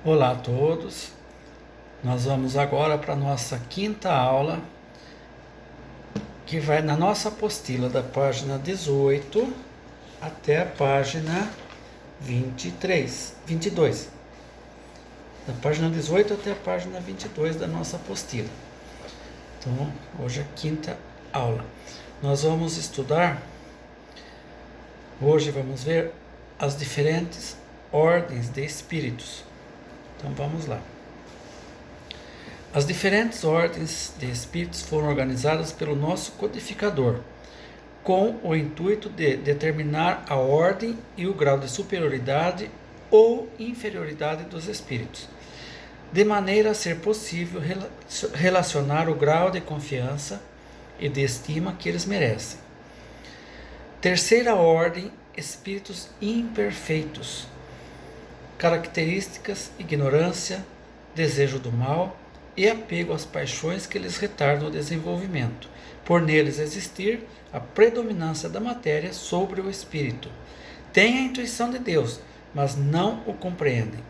Olá a todos, nós vamos agora para a nossa quinta aula, que vai na nossa apostila da página 18 até a página 22. Da página 18 até a página 22 da nossa apostila. Então, hoje é a quinta aula. Nós vamos estudar, hoje vamos ver as diferentes ordens de espíritos. Então vamos lá. As diferentes ordens de espíritos foram organizadas pelo nosso codificador, com o intuito de determinar a ordem e o grau de superioridade ou inferioridade dos espíritos, de maneira a ser possível relacionar o grau de confiança e de estima que eles merecem. Terceira ordem, espíritos imperfeitos. Características: ignorância, desejo do mal e apego às paixões que lhes retardam o desenvolvimento, por neles existir a predominância da matéria sobre o espírito. Têm a intuição de Deus, mas não o compreendem.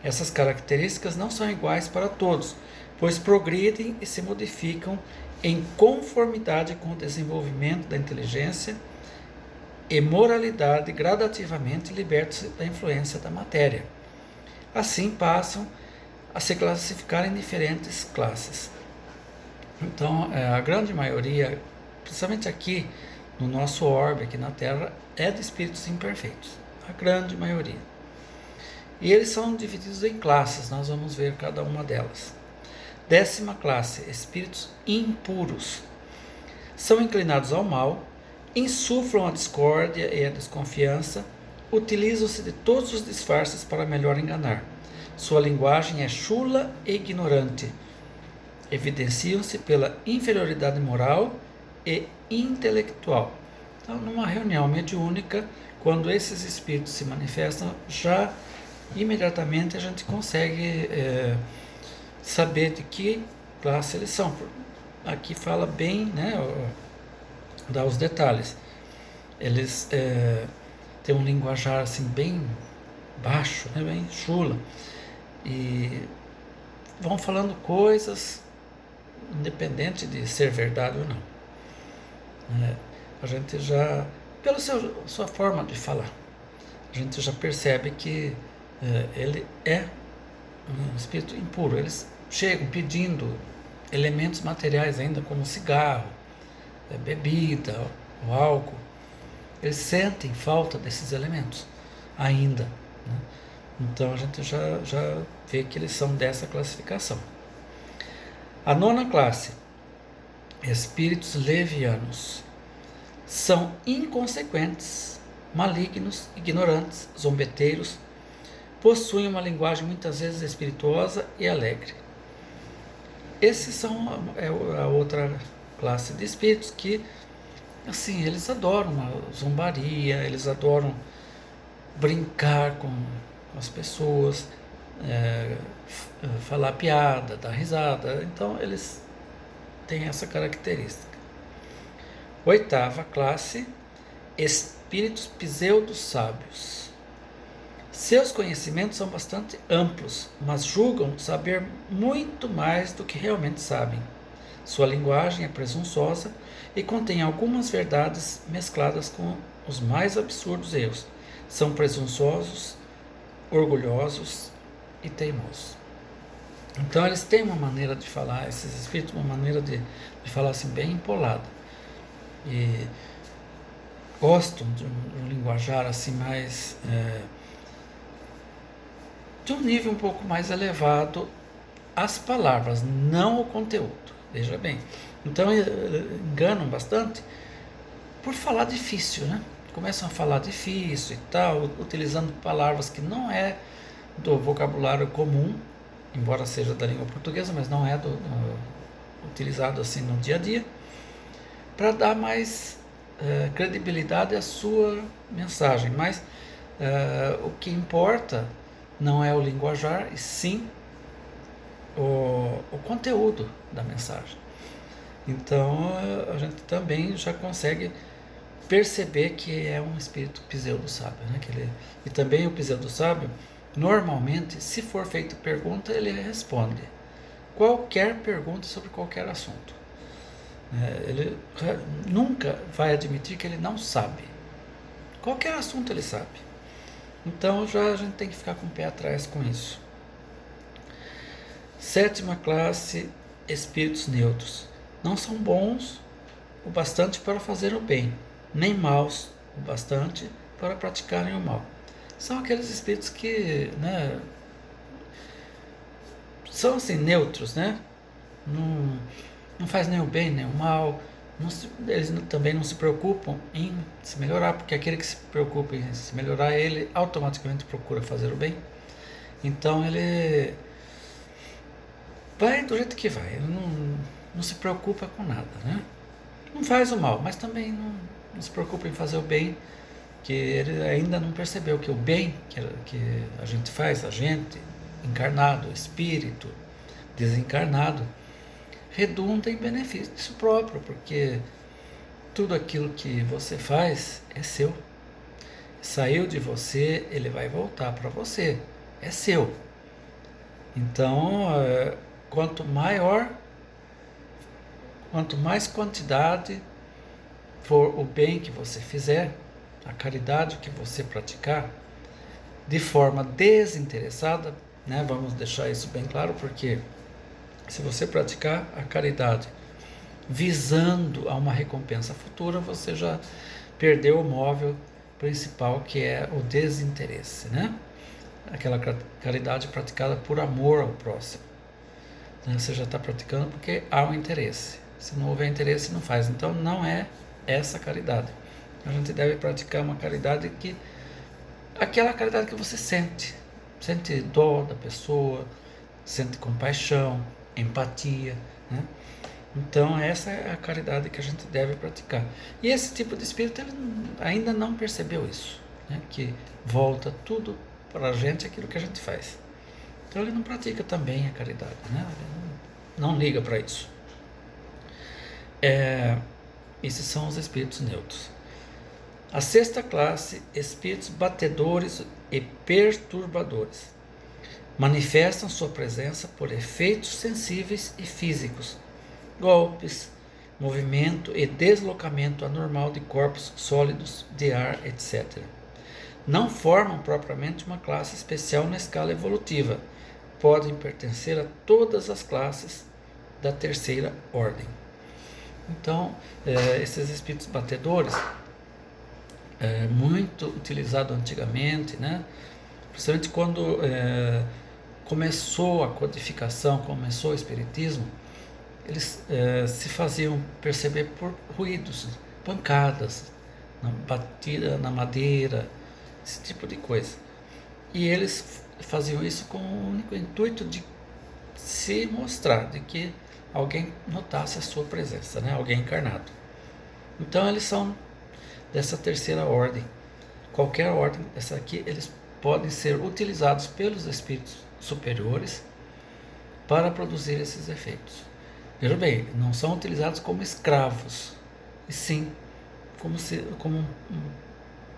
Essas características não são iguais para todos, pois progridem e se modificam em conformidade com o desenvolvimento da inteligência e moralidade, gradativamente libertos da influência da matéria. Assim passam a se classificar em diferentes classes. Então, a grande maioria, principalmente aqui no nosso orbe, aqui na Terra, é de espíritos imperfeitos. A grande maioria. E eles são divididos em classes, nós vamos ver cada uma delas. 10ª classe, espíritos impuros. São inclinados ao mal, insuflam a discórdia e a desconfiança, utilizam-se de todos os disfarces para melhor enganar. Sua linguagem é chula e ignorante. Evidenciam-se pela inferioridade moral e intelectual. Então, numa reunião mediúnica, quando esses espíritos se manifestam, já imediatamente a gente consegue saber de que classe eles são. Aqui fala bem, né, dá os detalhes. Eles têm um linguajar assim bem baixo, né, bem chula, e vão falando coisas independente de ser verdade ou não. A gente já, pela sua forma de falar, a gente já percebe que ele é um espírito impuro. Eles chegam pedindo elementos materiais ainda, como cigarro, bebida, o álcool. Eles sentem falta desses elementos ainda, né? Então a gente já vê que eles são dessa classificação. A 9ª classe, espíritos levianos. São inconsequentes, malignos, ignorantes, zombeteiros, possuem uma linguagem muitas vezes espirituosa e alegre. Esses são a outra classe de espíritos que, assim, eles adoram a zombaria, eles adoram brincar com as pessoas, falar piada, dar risada. Então eles têm essa característica. 8ª classe, espíritos pseudo-sábios. Seus conhecimentos são bastante amplos, mas julgam saber muito mais do que realmente sabem. Sua linguagem é presunçosa e contém algumas verdades mescladas com os mais absurdos erros. São presunçosos, orgulhosos e teimosos. Então eles têm uma maneira de falar, esses espíritos, uma maneira de falar assim bem empolada. E gostam de um linguajar assim mais de um nível um pouco mais elevado as palavras, não o conteúdo. Veja bem. Então enganam bastante por falar difícil, né? Começam a falar difícil e tal, utilizando palavras que não é do vocabulário comum, embora seja da língua portuguesa, mas não é utilizado assim no dia a dia, para dar mais credibilidade à sua mensagem. Mas o que importa não é o linguajar, e sim o conteúdo da mensagem. Então a gente também já consegue perceber que é um espírito pseudo-sábio, né? E também o pseudo-sábio Normalmente, se for feita pergunta, ele responde qualquer pergunta sobre qualquer assunto. Ele nunca vai admitir que ele não sabe. Qualquer assunto ele sabe. Então já a gente tem que ficar com o pé atrás com isso. 7ª classe, espíritos neutros. Não são bons o bastante para fazer o bem, nem maus o bastante para praticarem o mal. São aqueles espíritos que, são assim, neutros, Não faz nem o bem nem o mal. Eles também não se preocupam em se melhorar, porque aquele que se preocupa em se melhorar, ele automaticamente procura fazer o bem. Então ele vai do jeito que vai, ele não se preocupa com nada, Não faz o mal, mas também não se preocupa em fazer o bem, que ele ainda não percebeu que o bem que a gente faz, a gente, encarnado, espírito, desencarnado, redunda em benefício próprio, porque tudo aquilo que você faz é seu. Saiu de você, ele vai voltar para você, é seu. Então, quanto mais quantidade for o bem que você fizer, a caridade que você praticar, de forma desinteressada, vamos deixar isso bem claro, porque se você praticar a caridade visando a uma recompensa futura, você já perdeu o móvel principal, que é o desinteresse, Aquela caridade praticada por amor ao próximo. Você já está praticando porque há um interesse. Se não houver interesse, não faz. Então não é essa caridade. A gente deve praticar uma caridade aquela caridade que você sente dó da pessoa, sente compaixão, empatia, Então essa é a caridade que a gente deve praticar. E esse tipo de espírito ele ainda não percebeu isso, que volta tudo para a gente aquilo que a gente faz. Então ele não pratica também a caridade, Ele não liga para isso. Esses são os espíritos neutros. A 6ª classe, espíritos batedores e perturbadores. Manifestam sua presença por efeitos sensíveis e físicos, golpes, movimento e deslocamento anormal de corpos sólidos, de ar, etc. Não formam propriamente uma classe especial na escala evolutiva. Podem pertencer a todas as classes da 3ª ordem. Então, esses espíritos batedores, muito utilizado antigamente, principalmente quando começou a codificação, começou o espiritismo, eles se faziam perceber por ruídos, pancadas, batida na madeira, esse tipo de coisa. E eles faziam isso com o único intuito de se mostrar, de que alguém notasse a sua presença, alguém encarnado. Então eles são dessa 3ª ordem. Qualquer ordem, essa aqui, eles podem ser utilizados pelos espíritos superiores para produzir esses efeitos. Veja bem, não são utilizados como escravos, e sim como um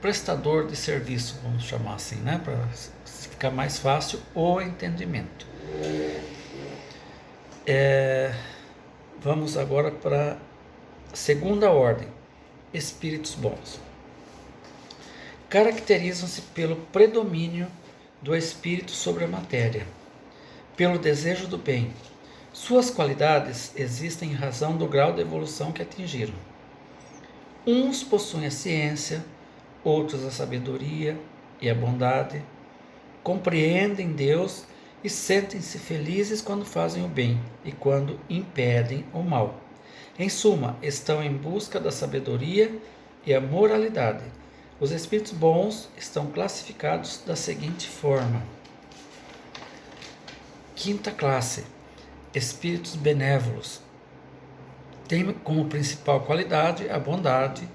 prestador de serviço, vamos chamar assim, para ficar mais fácil o entendimento. Vamos agora para a 2ª ordem, espíritos bons. Caracterizam-se pelo predomínio do espírito sobre a matéria, pelo desejo do bem. Suas qualidades existem em razão do grau de evolução que atingiram. Uns possuem a ciência, outros a sabedoria e a bondade, compreendem Deus e sentem-se felizes quando fazem o bem e quando impedem o mal. Em suma, estão em busca da sabedoria e a moralidade. Os espíritos bons estão classificados da seguinte forma. 5ª classe, espíritos benévolos. Tem como principal qualidade a bondade.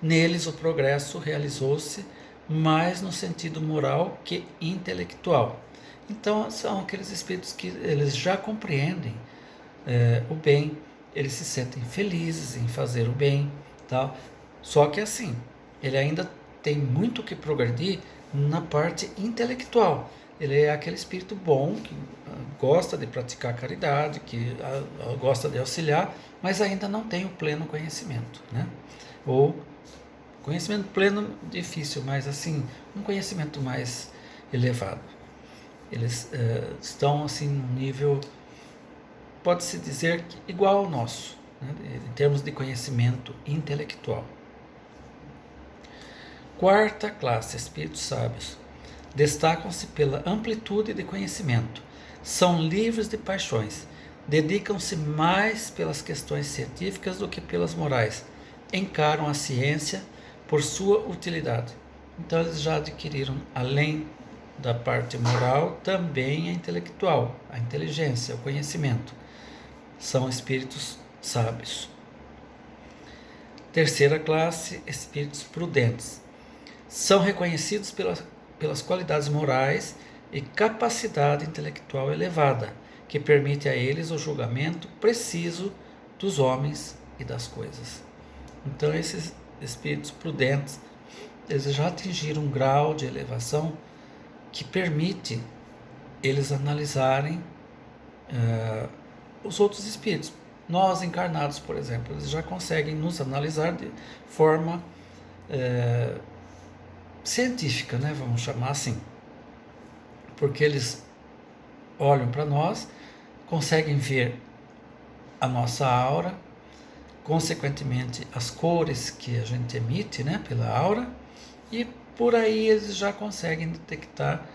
Neles o progresso realizou-se mais no sentido moral que intelectual. Então são aqueles espíritos que eles já compreendem o bem, eles se sentem felizes em fazer o bem, tá? Só que assim, ele ainda tem muito que progredir na parte intelectual. ele é aquele espírito bom, que gosta de praticar caridade, que gosta de auxiliar, mas ainda não tem o pleno conhecimento, né? Ou conhecimento pleno, difícil, mas assim, um conhecimento mais elevado. Eles estão assim num nível, pode-se dizer, igual ao nosso, né, em termos de conhecimento intelectual. Quarta classe, espíritos sábios. Destacam-se pela amplitude de conhecimento, são livres de paixões, dedicam-se mais pelas questões científicas do que pelas morais, encaram a ciência por sua utilidade. Então eles já adquiriram, além da parte moral, também a intelectual, a inteligência, o conhecimento. São espíritos sábios. Terceira classe, espíritos prudentes. São reconhecidos pelas qualidades morais e capacidade intelectual elevada, que permite a eles o julgamento preciso dos homens e das coisas. Então esses espíritos prudentes, eles já atingiram um grau de elevação que permite eles analisarem os outros espíritos. Nós encarnados, por exemplo, eles já conseguem nos analisar de forma científica, né? Vamos chamar assim. Porque eles olham para nós, conseguem ver a nossa aura, consequentemente as cores que a gente emite, né, pela aura, e por aí eles já conseguem detectar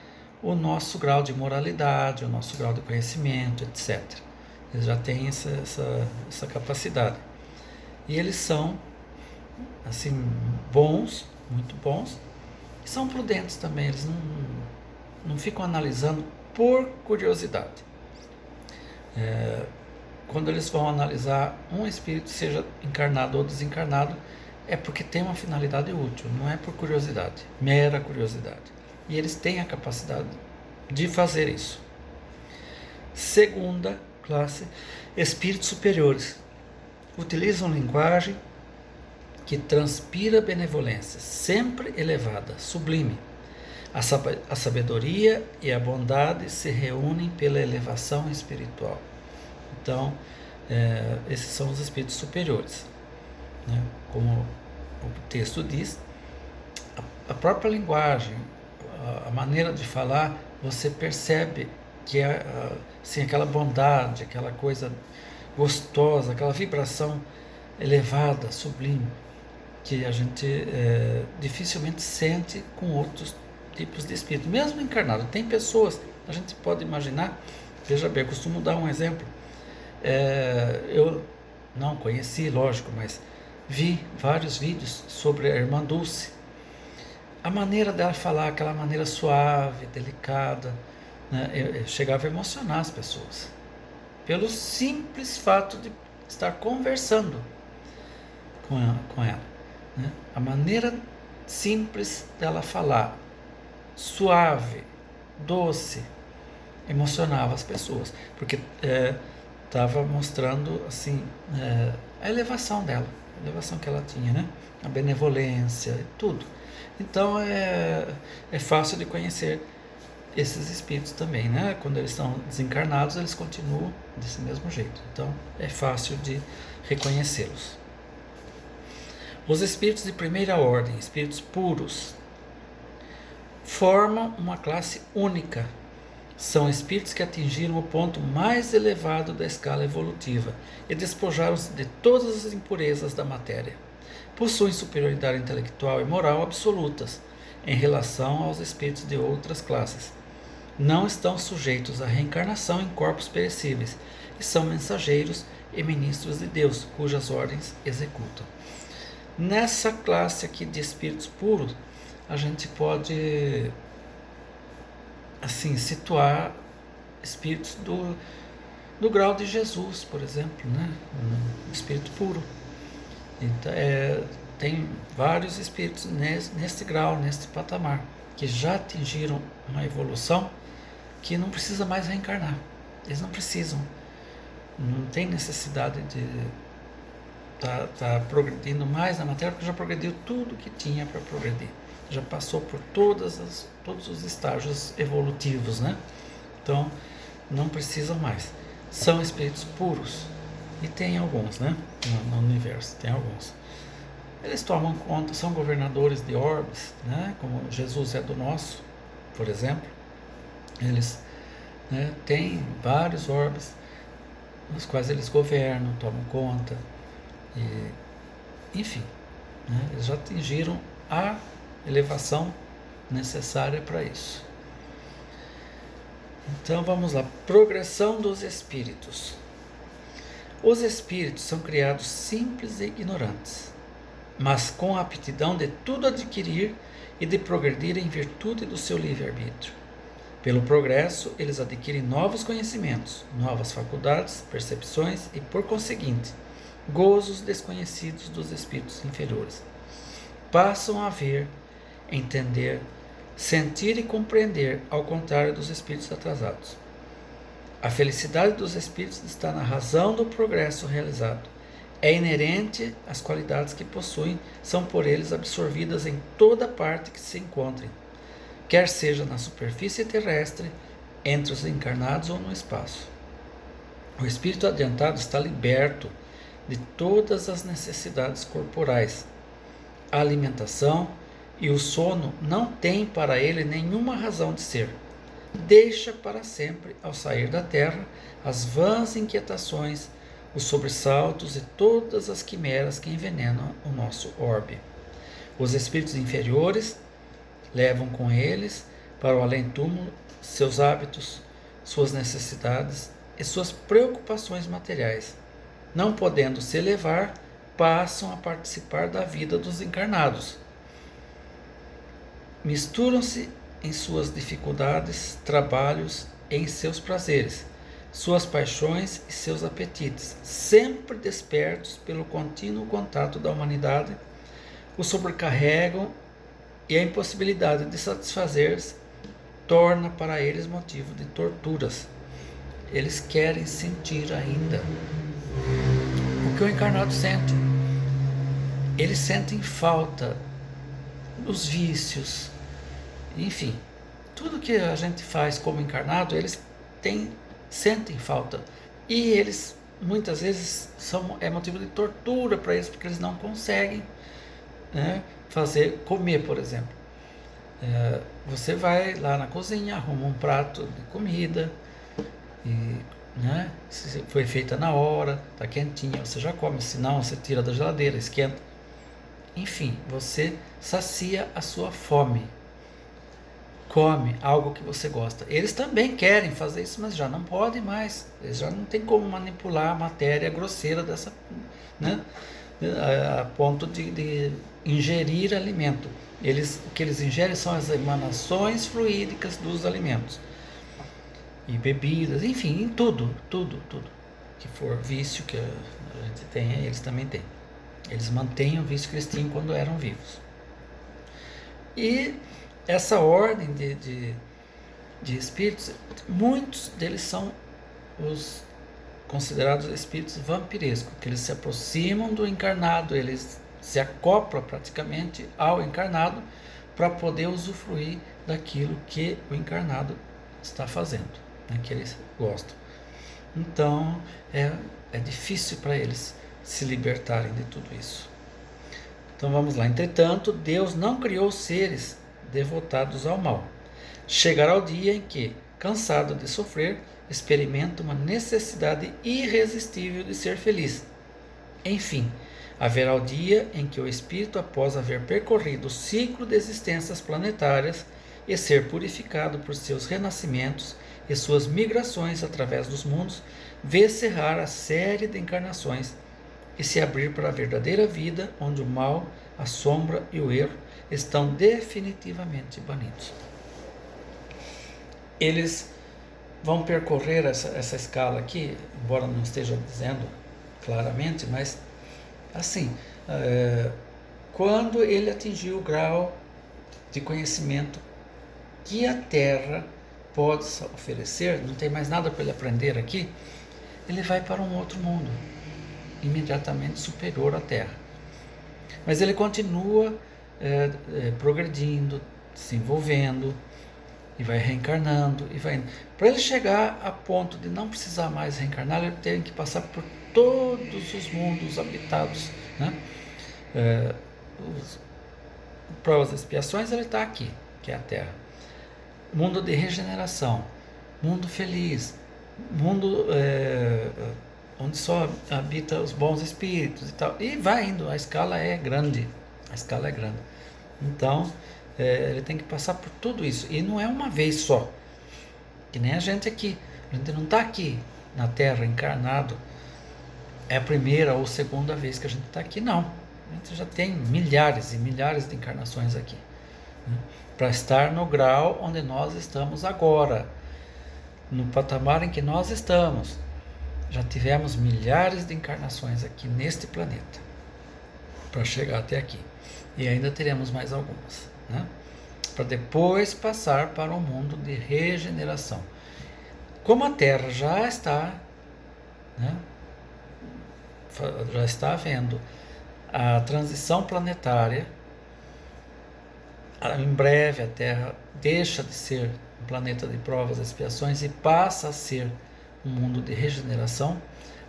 o nosso grau de moralidade, o nosso grau de conhecimento, etc. Eles já têm essa capacidade. E eles são, assim, bons, muito bons, e são prudentes também. Eles não ficam analisando por curiosidade. Quando eles vão analisar um espírito, seja encarnado ou desencarnado, é porque tem uma finalidade útil, não é por curiosidade, mera curiosidade. E eles têm a capacidade de fazer isso. Segunda classe, espíritos superiores. Utilizam linguagem que transpira benevolência, sempre elevada, sublime. A sabedoria e a bondade se reúnem pela elevação espiritual. Então, esses são os espíritos superiores, né? Como o texto diz, a própria linguagem, a maneira de falar, você percebe que é assim, aquela bondade, aquela coisa gostosa, aquela vibração elevada, sublime, que a gente dificilmente sente com outros tipos de espírito, mesmo encarnado. Tem pessoas, a gente pode imaginar, veja bem, eu costumo dar um exemplo. Eu não conheci, lógico, mas vi vários vídeos sobre a irmã Dulce. A maneira dela falar, aquela maneira suave, delicada, né, chegava a emocionar as pessoas, pelo simples fato de estar conversando com ela, né? A maneira simples dela falar, suave, doce, emocionava as pessoas, porque estava mostrando assim a elevação dela, a elevação que ela tinha, né? A benevolência, tudo. Então é fácil de conhecer esses espíritos também, né? Quando eles estão desencarnados, eles continuam desse mesmo jeito. Então é fácil de reconhecê-los. Os espíritos de primeira ordem, espíritos puros, formam uma classe única. São espíritos que atingiram o ponto mais elevado da escala evolutiva e despojaram-se de todas as impurezas da matéria. Possuem superioridade intelectual e moral absolutas em relação aos espíritos de outras classes. Não estão sujeitos à reencarnação em corpos perecíveis e são mensageiros e ministros de Deus, cujas ordens executam. Nessa classe aqui de espíritos puros, a gente pode assim situar espíritos do grau de Jesus, por exemplo, né? Um espírito puro. Então, tem vários espíritos neste grau, neste patamar, que já atingiram uma evolução que não precisa mais reencarnar. Eles não precisam, não tem necessidade de tá progredindo mais na matéria, porque já progrediu tudo que tinha para progredir. já passou por todos os estágios evolutivos, né? Então, não precisam mais. São espíritos puros. E tem alguns, né? No universo, tem alguns. Eles tomam conta, são governadores de orbes, né? Como Jesus é do nosso, por exemplo. Eles, né, têm vários orbes nos quais eles governam, tomam conta. Enfim, né, eles já atingiram a elevação necessária para isso. Então vamos lá. Progressão dos espíritos. Os espíritos são criados simples e ignorantes, mas com a aptidão de tudo adquirir e de progredir em virtude do seu livre-arbítrio. Pelo progresso, eles adquirem novos conhecimentos, novas faculdades, percepções e, por conseguinte, gozos desconhecidos dos espíritos inferiores. Passam a ver, entender, sentir e compreender, ao contrário dos espíritos atrasados. A felicidade dos espíritos está na razão do progresso realizado. É inerente às qualidades que possuem, são por eles absorvidas em toda parte que se encontrem, quer seja na superfície terrestre, entre os encarnados ou no espaço. O espírito adiantado está liberto de todas as necessidades corporais. A alimentação e o sono não têm para ele nenhuma razão de ser. Deixa para sempre, ao sair da terra, as vãs inquietações, os sobressaltos e todas as quimeras que envenenam o nosso orbe. Os espíritos inferiores levam com eles para o além-túmulo seus hábitos, suas necessidades e suas preocupações materiais. Não podendo se elevar, passam a participar da vida dos encarnados. Misturam-se em suas dificuldades, trabalhos e em seus prazeres, suas paixões e seus apetites, sempre despertos pelo contínuo contato da humanidade, o sobrecarregam e a impossibilidade de satisfazer-se torna para eles motivo de torturas. Eles querem sentir ainda o que o encarnado sente. Eles sentem falta dos vícios, enfim, tudo que a gente faz como encarnado, eles sentem falta. E eles, muitas vezes, é motivo de tortura para eles, porque eles não conseguem, né, comer, por exemplo. Você vai lá na cozinha, arruma um prato de comida, e, né, se foi feita na hora, está quentinha, você já come, se não, você tira da geladeira, esquenta. Enfim, você sacia a sua fome. Come algo que você gosta. Eles também querem fazer isso, mas já não podem mais. Eles já não tem como manipular a matéria grosseira dessa, né, a ponto de ingerir alimento. O que eles ingerem são as emanações fluídicas dos alimentos. E bebidas, enfim, em tudo que for vício que a gente tem, eles também têm. Eles mantêm o vício que eles tinham quando eram vivos. E essa ordem de espíritos, muitos deles são os considerados espíritos vampirescos, que eles se aproximam do encarnado, eles se acoplam praticamente ao encarnado para poder usufruir daquilo que o encarnado está fazendo, né, que eles gostam. Então é difícil para eles se libertarem de tudo isso. Então vamos lá. Entretanto, Deus não criou seres devotados ao mal. Chegará o dia em que, cansado de sofrer, experimenta uma necessidade irresistível de ser feliz. Enfim, haverá o dia em que o espírito, após haver percorrido o ciclo de existências planetárias e ser purificado por seus renascimentos e suas migrações através dos mundos, vê cerrar a série de encarnações e se abrir para a verdadeira vida, onde o mal, a sombra e o erro estão definitivamente banidos. Eles vão percorrer essa escala aqui, embora não esteja dizendo claramente, mas assim, quando ele atingiu o grau de conhecimento que a Terra pode oferecer, não tem mais nada para ele aprender aqui, ele vai para um outro mundo, imediatamente superior à Terra. Mas ele continua progredindo, se envolvendo, e vai reencarnando, e vai indo. Para ele chegar a ponto de não precisar mais reencarnar, ele tem que passar por todos os mundos habitados, né? Os provas e expiações, ele está aqui, que é a Terra. Mundo de regeneração, mundo feliz, mundo onde só habita os bons espíritos e tal. E vai indo, a escala é grande. A escala é grande. Então, ele tem que passar por tudo isso. E não é uma vez só. Que nem a gente aqui. A gente não está aqui na Terra encarnado. É a primeira ou segunda vez que a gente está aqui, não. A gente já tem milhares e milhares de encarnações aqui, né? Para estar no grau onde nós estamos agora, no patamar em que nós estamos. Já tivemos milhares de encarnações aqui neste planeta para chegar até aqui, e ainda teremos mais algumas, né? Para depois passar para um mundo de regeneração. Como a Terra já está, né, já está havendo a transição planetária, em breve a Terra deixa de ser um planeta de provas e expiações e passa a ser um mundo de regeneração.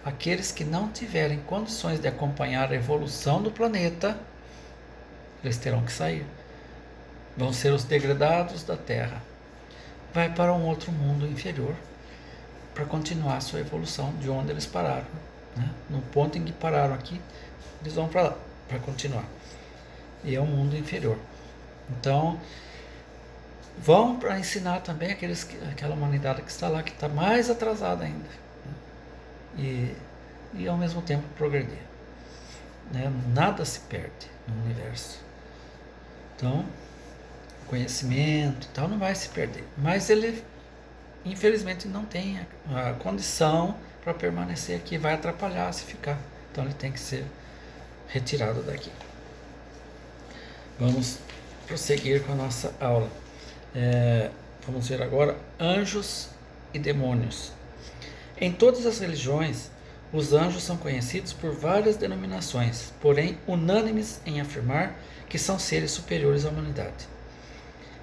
Aqueles que não tiverem condições de acompanhar a evolução do planeta, eles terão que sair. Vão ser os degradados da Terra. Vai para um outro mundo inferior para continuar a sua evolução de onde eles pararam, né? No ponto em que pararam aqui, eles vão para lá para continuar. E é um mundo inferior. Então, vão para ensinar também aquela humanidade que está lá, que está mais atrasada ainda, né? E ao mesmo tempo progredir, né? Nada se perde no universo. Então, conhecimento e tal não vai se perder, mas ele infelizmente não tem a condição para permanecer aqui, vai atrapalhar se ficar, então ele tem que ser retirado daqui. Vamos prosseguir com a nossa aula. Vamos ver agora anjos e demônios. Em todas as religiões, os anjos são conhecidos por várias denominações, porém unânimes em afirmar que são seres superiores à humanidade,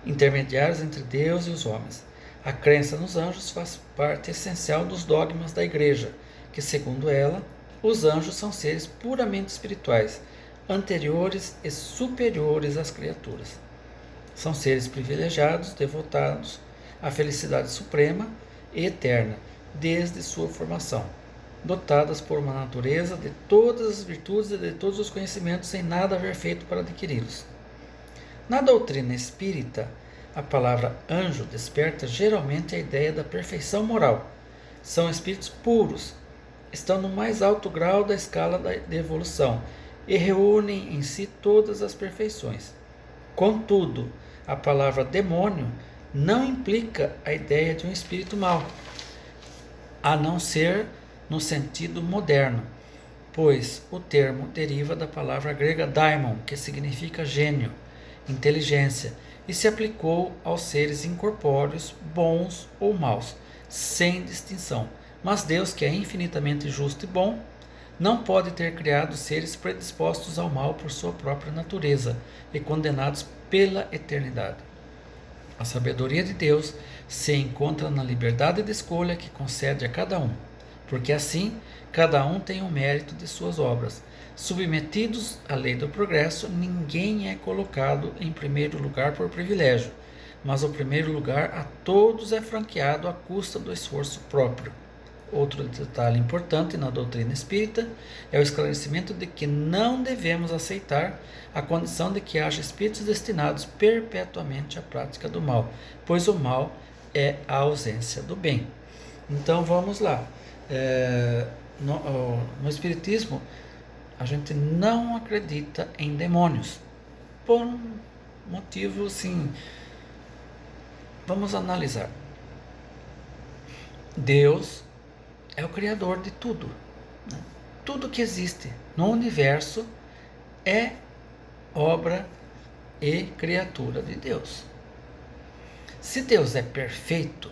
intermediários entre Deus e os homens. A crença nos anjos faz parte essencial dos dogmas da Igreja, que, segundo ela, os anjos são seres puramente espirituais, anteriores e superiores às criaturas. São seres privilegiados, devotados à felicidade suprema e eterna, desde sua formação, dotadas por uma natureza de todas as virtudes e de todos os conhecimentos, sem nada haver feito para adquiri-los. Na doutrina espírita, a palavra anjo desperta geralmente a ideia da perfeição moral. São espíritos puros, estão no mais alto grau da escala de evolução e reúnem em si todas as perfeições. Contudo, a palavra demônio não implica a ideia de um espírito mau, a não ser no sentido moderno, pois o termo deriva da palavra grega daimon, que significa gênio, inteligência, e se aplicou aos seres incorpóreos, bons ou maus, sem distinção. Mas Deus, que é infinitamente justo e bom, não pode ter criado seres predispostos ao mal por sua própria natureza e condenados pela eternidade. A sabedoria de Deus se encontra na liberdade de escolha que concede a cada um, porque assim cada um tem o mérito de suas obras. Submetidos à lei do progresso, ninguém é colocado em primeiro lugar por privilégio, mas o primeiro lugar a todos é franqueado à custa do esforço próprio. Outro detalhe importante na doutrina espírita é o esclarecimento de que não devemos aceitar a condição de que haja espíritos destinados perpetuamente à prática do mal, pois o mal é a ausência do bem. Então vamos lá. No Espiritismo, a gente não acredita em demônios, por um motivo assim. Vamos analisar. Deus é o Criador de tudo, né? Tudo que existe no universo é obra e criatura de Deus. Se Deus é perfeito,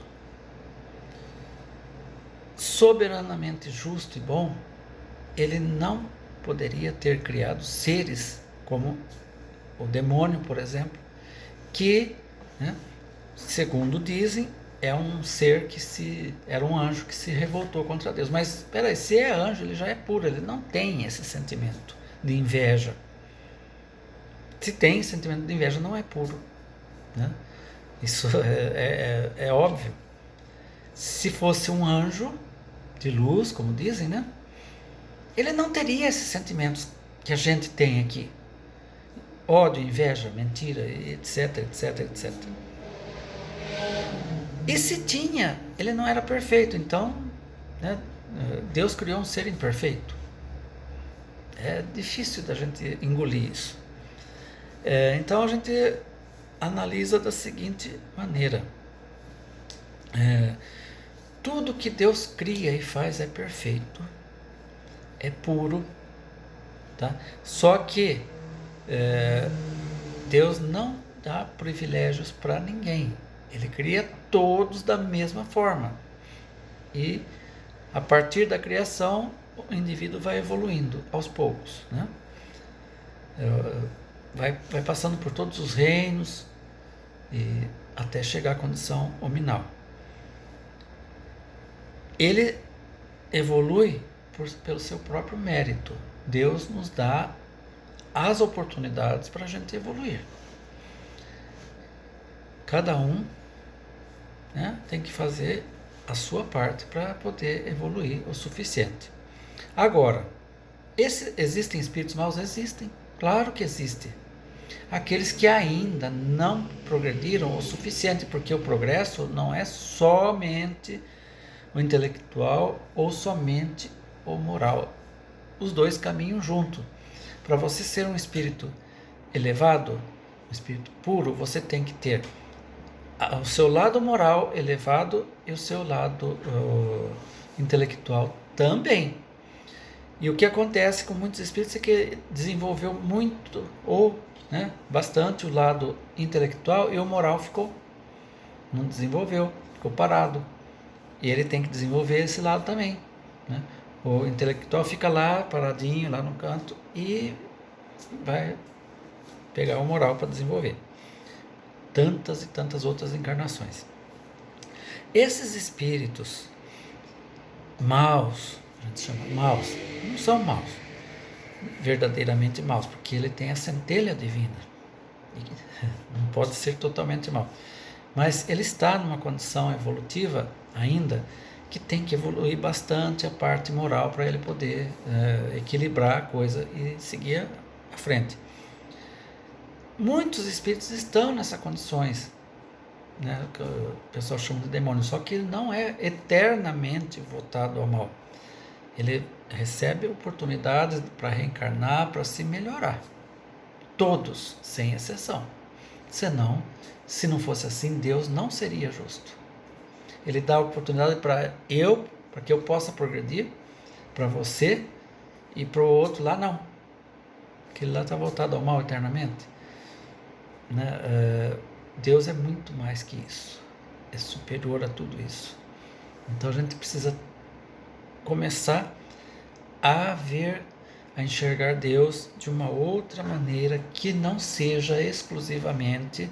soberanamente justo e bom, Ele não poderia ter criado seres como o demônio, por exemplo, que, né, segundo dizem, é um ser era um anjo que se revoltou contra Deus. Mas, espera aí, se é anjo, ele já é puro, ele não tem esse sentimento de inveja. Se tem sentimento de inveja, não é puro, né? Isso é óbvio. Se fosse um anjo de luz, como dizem, né, ele não teria esses sentimentos que a gente tem aqui. Ódio, inveja, mentira, etc, etc, etc. E se tinha, ele não era perfeito. Então, né, Deus criou um ser imperfeito. É difícil da gente engolir isso. Então a gente analisa da seguinte maneira. Tudo que Deus cria e faz é perfeito, é puro, tá? Só que Deus não dá privilégios para ninguém. Ele cria todos da mesma forma. E a partir da criação, o indivíduo vai evoluindo aos poucos, né? Vai passando por todos os reinos e até chegar à condição hominal. Ele evolui pelo seu próprio mérito. Deus nos dá as oportunidades para a gente evoluir. Cada um, né, tem que fazer a sua parte para poder evoluir o suficiente. Agora, existem espíritos maus? Existem, claro que existem. Aqueles que ainda não progrediram o suficiente, porque o progresso não é somente o intelectual ou somente o moral. Os dois caminham junto. Para você ser um espírito elevado, um espírito puro, você tem que ter o seu lado moral elevado e o seu lado intelectual também. E o que acontece com muitos espíritos é que desenvolveu muito ou, né, bastante o lado intelectual e o moral não desenvolveu, ficou parado. E ele tem que desenvolver esse lado também, né? O intelectual fica lá, paradinho, lá no canto, e vai pegar o moral para desenvolver. Tantas e tantas outras encarnações. Esses espíritos maus, a gente chama maus, não são maus, verdadeiramente maus, porque ele tem a centelha divina. Não pode ser totalmente mau. Mas ele está numa condição evolutiva ainda que tem que evoluir bastante a parte moral para ele poder equilibrar a coisa e seguir à frente. Muitos espíritos estão nessas condições, né, que o pessoal chama de demônio, só que ele não é eternamente votado ao mal. Ele recebe oportunidades para reencarnar, para se melhorar. Todos, sem exceção. Senão, se não fosse assim, Deus não seria justo. Ele dá oportunidade para que eu possa progredir, para você, e para o outro lá não. Porque ele lá está voltado ao mal eternamente. Né? Deus é muito mais que isso. É superior a tudo isso. Então a gente precisa começar a enxergar Deus de uma outra maneira que não seja exclusivamente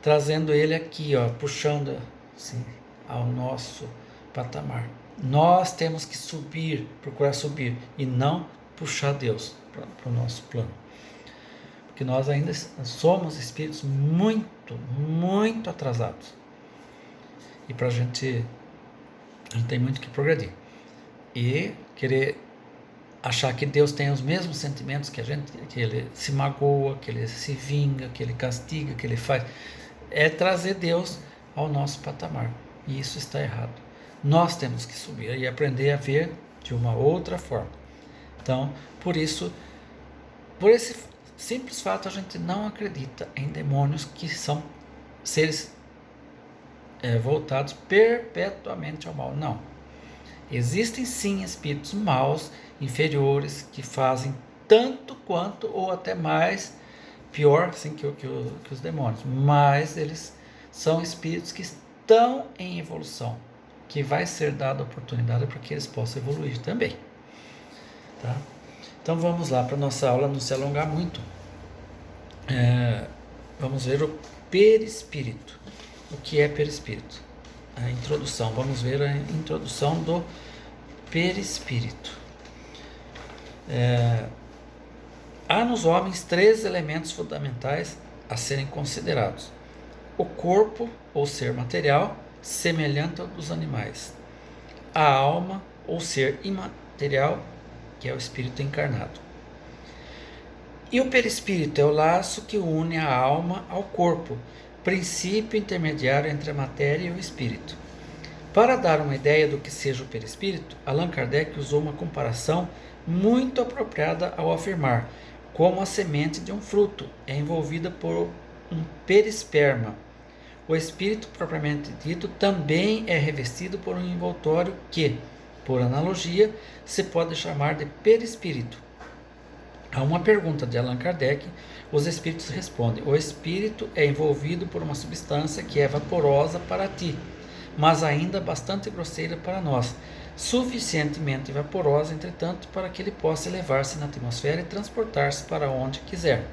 trazendo ele aqui, puxando assim, ao nosso patamar. Nós temos que subir, procurar subir e não puxar Deus para o nosso plano. Porque nós ainda somos espíritos muito, muito atrasados. E para a gente tem muito que progredir. E querer achar que Deus tem os mesmos sentimentos que a gente, que ele se magoa, que ele se vinga, que ele castiga, que ele faz, é trazer Deus ao nosso patamar. E isso está errado. Nós temos que subir e aprender a ver de uma outra forma. Então, por esse simples fato, a gente não acredita em demônios que são seres voltados perpetuamente ao mal. Não. Existem sim espíritos maus, inferiores, que fazem tanto quanto ou até mais, pior assim, que os demônios. Mas eles são espíritos que estão em evolução, que vai ser dada a oportunidade para que eles possam evoluir também. Tá? Então vamos lá para a nossa aula, não se alongar muito. Vamos ver o perispírito. O que é perispírito? A introdução. Vamos ver a introdução do perispírito. Há nos homens 3 elementos fundamentais a serem considerados: o corpo, ou ser material, semelhante ao dos animais; a alma, ou ser imaterial, que é o espírito encarnado. E o perispírito é o laço que une a alma ao corpo, princípio intermediário entre a matéria e o espírito. Para dar uma ideia do que seja o perispírito, Allan Kardec usou uma comparação muito apropriada ao afirmar como a semente de um fruto é envolvida por um perisperma. O espírito propriamente dito também é revestido por um envoltório que, por analogia, se pode chamar de perispírito. A uma pergunta de Allan Kardec, os espíritos respondem: o espírito é envolvido por uma substância que é vaporosa para ti, mas ainda bastante grosseira para nós, suficientemente vaporosa, entretanto, para que ele possa elevar-se na atmosfera e transportar-se para onde quiser.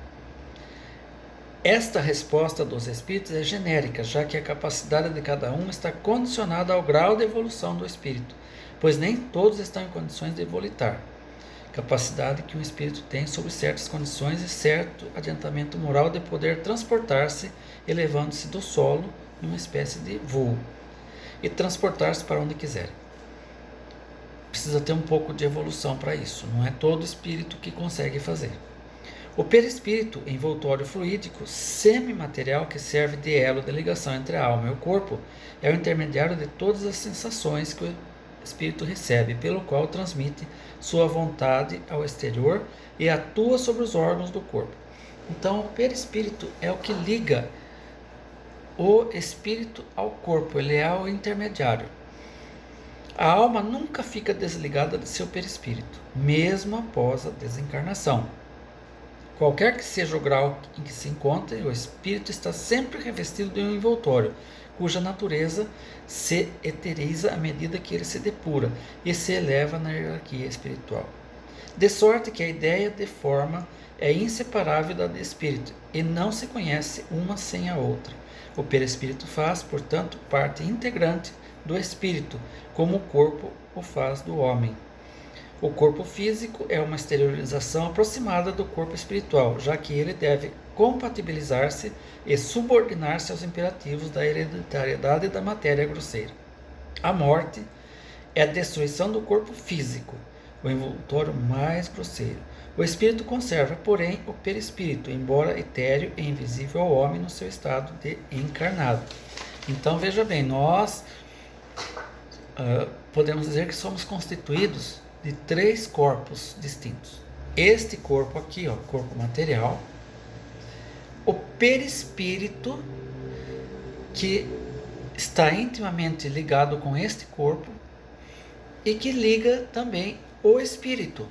Esta resposta dos espíritos é genérica, já que a capacidade de cada um está condicionada ao grau de evolução do espírito, pois nem todos estão em condições de evolutar. Capacidade que um espírito tem sob certas condições e certo adiantamento moral de poder transportar-se, elevando-se do solo em uma espécie de voo, e transportar-se para onde quiser. Precisa ter um pouco de evolução para isso, não é todo espírito que consegue fazer. O perispírito, envoltório fluídico, semimaterial que serve de elo de ligação entre a alma e o corpo, é o intermediário de todas as sensações que o espírito recebe, pelo qual transmite sua vontade ao exterior e atua sobre os órgãos do corpo. Então, o perispírito é o que liga o espírito ao corpo, ele é o intermediário. A alma nunca fica desligada de seu perispírito, mesmo após a desencarnação. Qualquer que seja o grau em que se encontre, o espírito está sempre revestido de um envoltório, cuja natureza se eteriza à medida que ele se depura e se eleva na hierarquia espiritual. De sorte que a ideia de forma é inseparável da de espírito, e não se conhece uma sem a outra. O perispírito faz, portanto, parte integrante do espírito, como o corpo o faz do homem. O corpo físico é uma exteriorização aproximada do corpo espiritual, já que ele deve compatibilizar-se e subordinar-se aos imperativos da hereditariedade da matéria grosseira. A morte é a destruição do corpo físico, o envoltório mais grosseiro. O espírito conserva, porém, o perispírito, embora etéreo e invisível ao homem no seu estado de encarnado. Então, veja bem, nós podemos dizer que somos constituídos de 3 corpos distintos. Este corpo aqui, corpo material, o perispírito, que está intimamente ligado com este corpo e que liga também o espírito.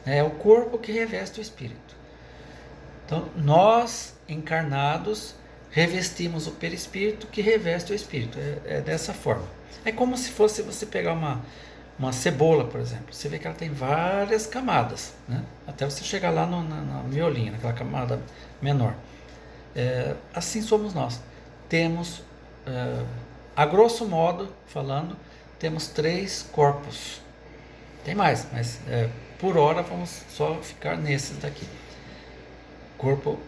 É o corpo que reveste o espírito. Então, nós, encarnados, revestimos o perispírito que reveste o espírito. É dessa forma. É como se fosse você pegar uma cebola, por exemplo. Você vê que ela tem várias camadas, né? Até você chegar lá na miolinha, naquela camada menor. Assim somos nós. Temos, a grosso modo falando, temos 3 corpos. Tem mais, mas por hora vamos só ficar nesses daqui. Corpo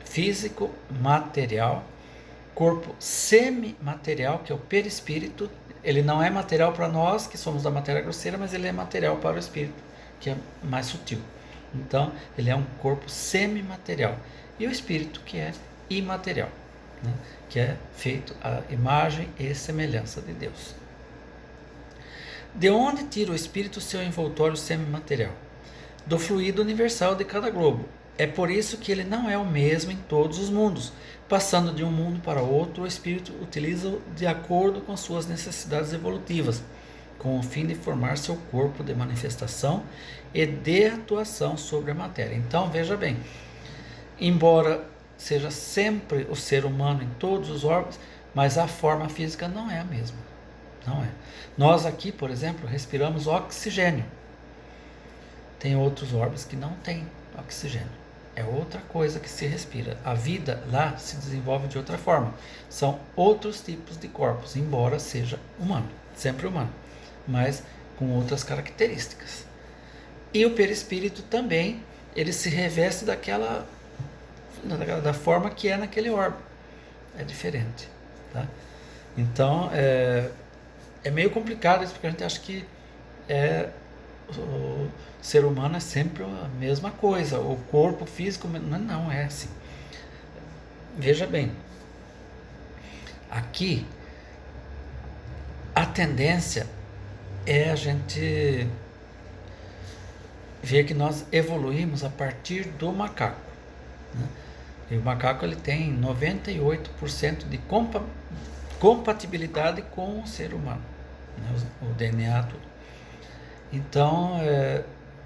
físico, material. Corpo semimaterial, que é o perispírito. Ele não é material para nós, que somos da matéria grosseira, mas ele é material para o espírito, que é mais sutil. Então, ele é um corpo semimaterial. E o espírito, que é imaterial, né? Que é feito à imagem e semelhança de Deus. De onde tira o espírito seu envoltório semimaterial? Do fluido universal de cada globo. É por isso que ele não é o mesmo em todos os mundos. Passando de um mundo para outro, o espírito utiliza-o de acordo com suas necessidades evolutivas, com o fim de formar seu corpo de manifestação e de atuação sobre a matéria. Então, veja bem, embora seja sempre o ser humano em todos os órgãos, mas a forma física não é a mesma. Não é. Nós aqui, por exemplo, respiramos oxigênio. Tem outros órgãos que não têm oxigênio. É outra coisa que se respira. A vida lá se desenvolve de outra forma. São outros tipos de corpos, embora seja humano, sempre humano, mas com outras características. E o perispírito também, ele se reveste da forma que é naquele órgão. É diferente. Tá? Então, é meio complicado isso, porque a gente acha que o ser humano é sempre a mesma coisa, o corpo físico não é assim. Veja bem, aqui a tendência é a gente ver que nós evoluímos a partir do macaco, né? E o macaco ele tem 98% de compatibilidade com o ser humano, né? O DNA, tudo. Então,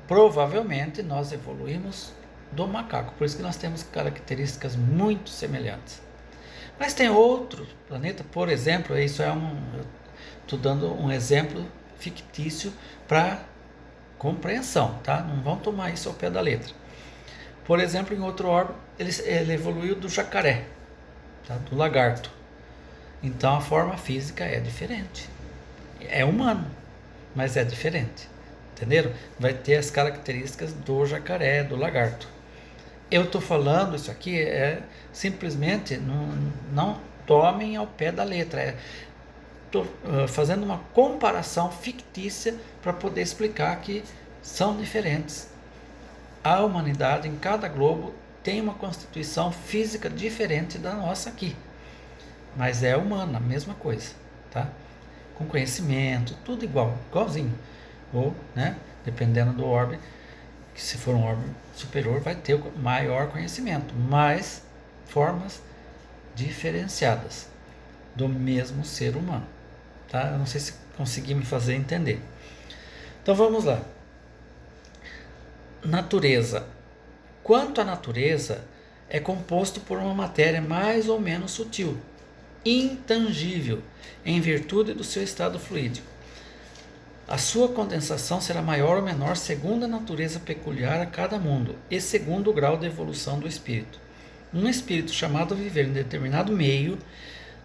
provavelmente nós evoluímos do macaco, por isso que nós temos características muito semelhantes. Mas tem outro planeta, por exemplo, estou dando um exemplo fictício para compreensão, tá? Não vão tomar isso ao pé da letra. Por exemplo, em outro órgão, ele evoluiu do jacaré, tá? Do lagarto. Então a forma física é diferente. É humano, mas é diferente. Entenderam? Vai ter as características do jacaré, do lagarto. Eu estou falando isso aqui, simplesmente, não tomem ao pé da letra. Estou fazendo uma comparação fictícia para poder explicar que são diferentes. A humanidade, em cada globo, tem uma constituição física diferente da nossa aqui. Mas é humana, a mesma coisa. Tá? Com conhecimento, tudo igualzinho. Ou, né, dependendo do orbe, que se for um orbe superior, vai ter maior conhecimento, mas formas diferenciadas do mesmo ser humano. Tá? Eu não sei se consegui me fazer entender. Então vamos lá. Natureza. Quanto à natureza, é composto por uma matéria mais ou menos sutil, intangível, em virtude do seu estado fluídico. A sua condensação será maior ou menor segundo a natureza peculiar a cada mundo e segundo o grau de evolução do espírito. Um espírito chamado a viver em determinado meio,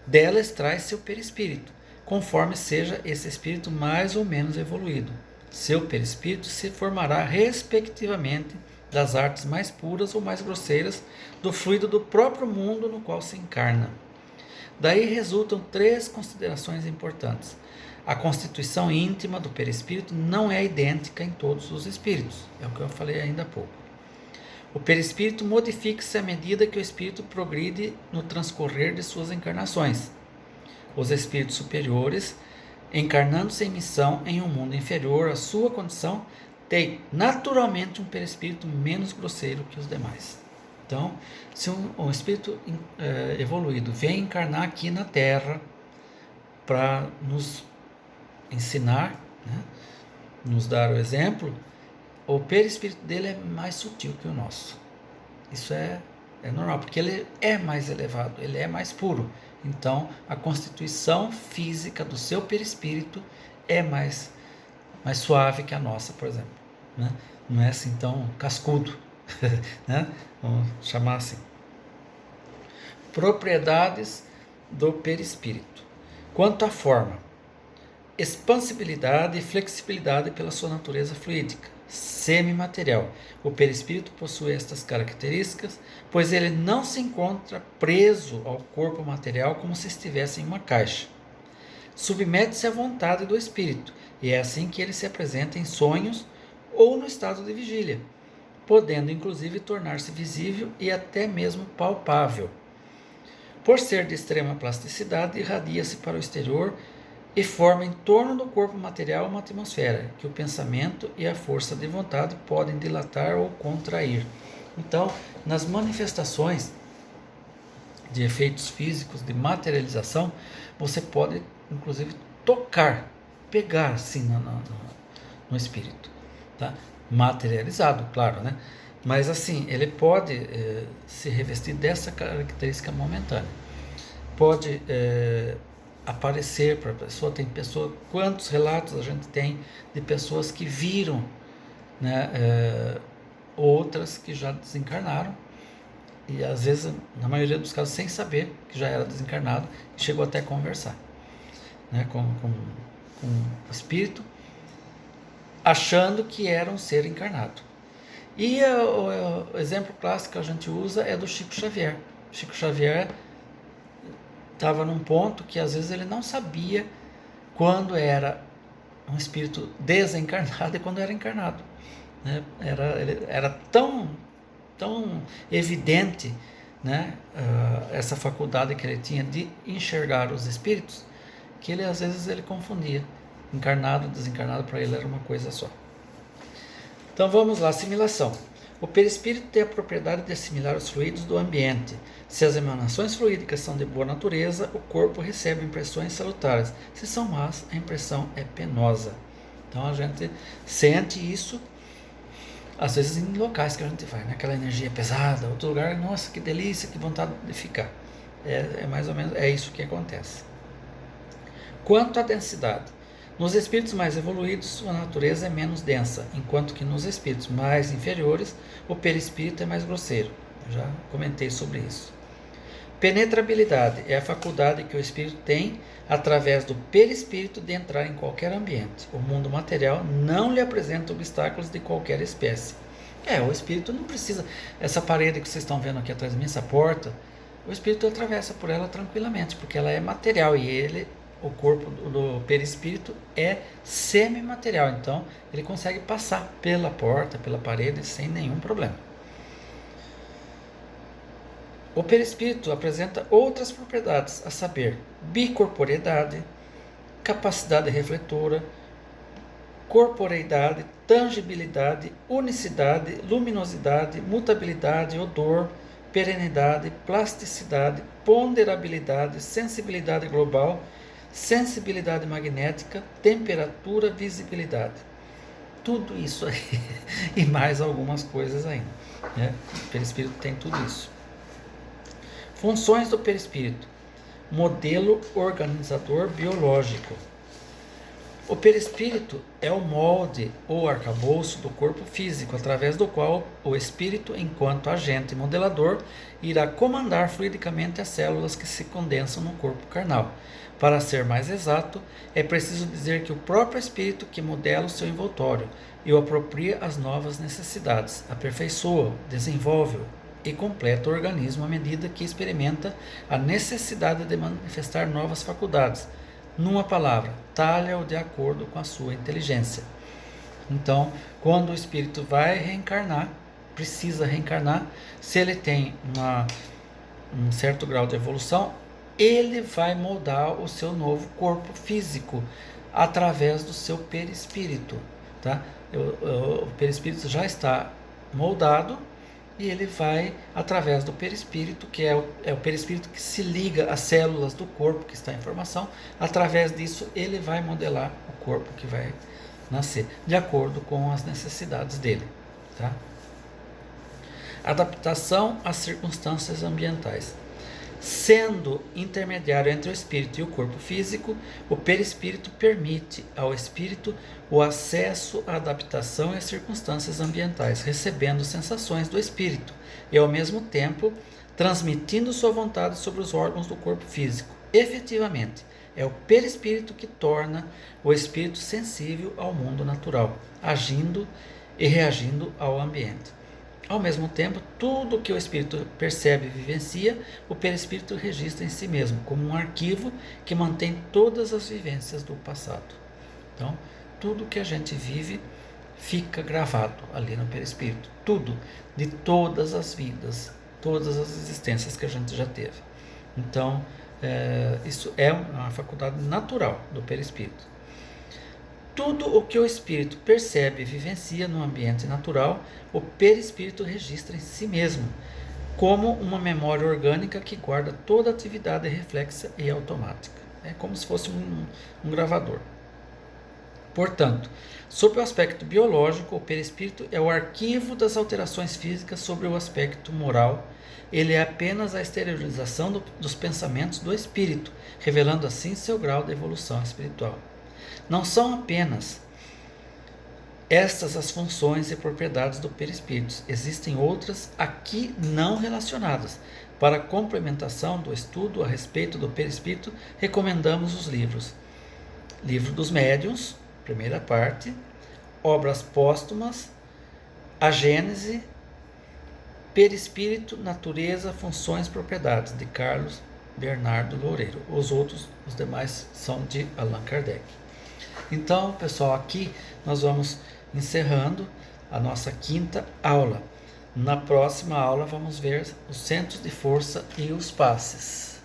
dela extrai seu perispírito, conforme seja esse espírito mais ou menos evoluído. Seu perispírito se formará respectivamente das artes mais puras ou mais grosseiras do fluido do próprio mundo no qual se encarna. Daí resultam 3 considerações importantes. A constituição íntima do perispírito não é idêntica em todos os espíritos. É o que eu falei ainda há pouco. O perispírito modifica-se à medida que o espírito progride no transcorrer de suas encarnações. Os espíritos superiores, encarnando-se em missão em um mundo inferior à sua condição, têm naturalmente um perispírito menos grosseiro que os demais. Então, se um espírito evoluído vem encarnar aqui na Terra para nos ensinar, né, nos dar o exemplo, o perispírito dele é mais sutil que o nosso. Isso é normal, porque ele é mais elevado, ele é mais puro. Então, a constituição física do seu perispírito é mais suave que a nossa, por exemplo. Né? Não é assim tão cascudo. Né? Vamos chamar assim. Propriedades do perispírito. Quanto à forma, expansibilidade e flexibilidade pela sua natureza fluídica, semimaterial. O perispírito possui estas características, pois ele não se encontra preso ao corpo material como se estivesse em uma caixa. Submete-se à vontade do espírito, e é assim que ele se apresenta em sonhos ou no estado de vigília, podendo inclusive tornar-se visível e até mesmo palpável. Por ser de extrema plasticidade, irradia-se para o exterior e forma em torno do corpo material uma atmosfera que o pensamento e a força de vontade podem dilatar ou contrair. Então, nas manifestações de efeitos físicos, de materialização, você pode, inclusive, tocar, pegar assim no espírito. Tá? Materializado, claro, né? Mas assim, ele pode se revestir dessa característica momentânea. Pode aparecer para a pessoa, quantos relatos a gente tem de pessoas que viram, né, outras que já desencarnaram, e às vezes, na maioria dos casos, sem saber que já era desencarnado, e chegou até a conversar, né, com o espírito, achando que era um ser encarnado. E o exemplo clássico que a gente usa é do Chico Xavier. Chico Xavier estava num ponto que às vezes ele não sabia quando era um espírito desencarnado e quando era encarnado, né? Era tão evidente, né, essa faculdade que ele tinha de enxergar os espíritos, que ele às vezes ele confundia encarnado e desencarnado, para ele era uma coisa só. Então vamos lá, assimilação. O perispírito tem a propriedade de assimilar os fluidos do ambiente. Se as emanações fluídicas são de boa natureza, o corpo recebe impressões salutares. Se são más, a impressão é penosa. Então a gente sente isso, às vezes em locais que a gente vai, né? Aquela energia pesada, outro lugar, nossa, que delícia, que vontade de ficar. É mais ou menos, é isso que acontece. Quanto à densidade, nos espíritos mais evoluídos, sua natureza é menos densa, enquanto que nos espíritos mais inferiores, o perispírito é mais grosseiro. Eu já comentei sobre isso. Penetrabilidade é a faculdade que o espírito tem, através do perispírito, de entrar em qualquer ambiente. O mundo material não lhe apresenta obstáculos de qualquer espécie. O espírito não precisa... Essa parede que vocês estão vendo aqui atrás de mim, essa porta, o espírito atravessa por ela tranquilamente, porque ela é material e ele... O corpo do perispírito é semimaterial, então ele consegue passar pela porta, pela parede, sem nenhum problema. O perispírito apresenta outras propriedades, a saber, bicorporeidade, capacidade refletora, corporeidade, tangibilidade, unicidade, luminosidade, mutabilidade, odor, perenidade, plasticidade, ponderabilidade, sensibilidade global, sensibilidade magnética, temperatura, visibilidade. Tudo isso aí e mais algumas coisas ainda, né? O perispírito tem tudo isso. Funções do perispírito: modelo organizador biológico. O perispírito é o molde ou arcabouço do corpo físico, através do qual o espírito, enquanto agente modelador, irá comandar fluidicamente as células que se condensam no corpo carnal. Para ser mais exato, é preciso dizer que o próprio espírito que modela o seu envoltório e o apropria às novas necessidades, aperfeiçoa, desenvolve-o e completa o organismo à medida que experimenta a necessidade de manifestar novas faculdades. Numa palavra, talha-o de acordo com a sua inteligência. Então, quando o espírito vai reencarnar, precisa reencarnar, se ele tem um certo grau de evolução, ele vai moldar o seu novo corpo físico através do seu perispírito, tá? O perispírito já está moldado e ele vai, através do perispírito, que é o perispírito que se liga às células do corpo que está em formação, através disso ele vai modelar o corpo que vai nascer, de acordo com as necessidades dele, tá? Adaptação às circunstâncias ambientais. Sendo intermediário entre o espírito e o corpo físico, o perispírito permite ao espírito o acesso à adaptação e às circunstâncias ambientais, recebendo sensações do espírito e, ao mesmo tempo, transmitindo sua vontade sobre os órgãos do corpo físico. Efetivamente, é o perispírito que torna o espírito sensível ao mundo natural, agindo e reagindo ao ambiente. Ao mesmo tempo, tudo que o espírito percebe e vivencia, o perispírito registra em si mesmo, como um arquivo que mantém todas as vivências do passado. Então, tudo que a gente vive fica gravado ali no perispírito. Tudo, de todas as vidas, todas as existências que a gente já teve. Então, isso é uma faculdade natural do perispírito. Tudo o que o espírito percebe e vivencia no ambiente natural, o perispírito registra em si mesmo, como uma memória orgânica que guarda toda atividade reflexa e automática. É como se fosse um gravador. Portanto, sob o aspecto biológico, o perispírito é o arquivo das alterações físicas. Sobre o aspecto moral, ele é apenas a exteriorização dos pensamentos do espírito, revelando assim seu grau de evolução espiritual. Não são apenas Estas as funções e propriedades do perispírito. Existem outras aqui não relacionadas. Para complementação do estudo a respeito do perispírito, recomendamos os livros: Livro dos Médiuns, primeira parte, Obras Póstumas, A Gênese, Perispírito, Natureza, Funções, Propriedades, de Carlos Bernardo Loureiro. Os demais são de Allan Kardec. Então, pessoal, aqui nós vamos encerrando a nossa quinta aula. Na próxima aula vamos ver os centros de força e os passes.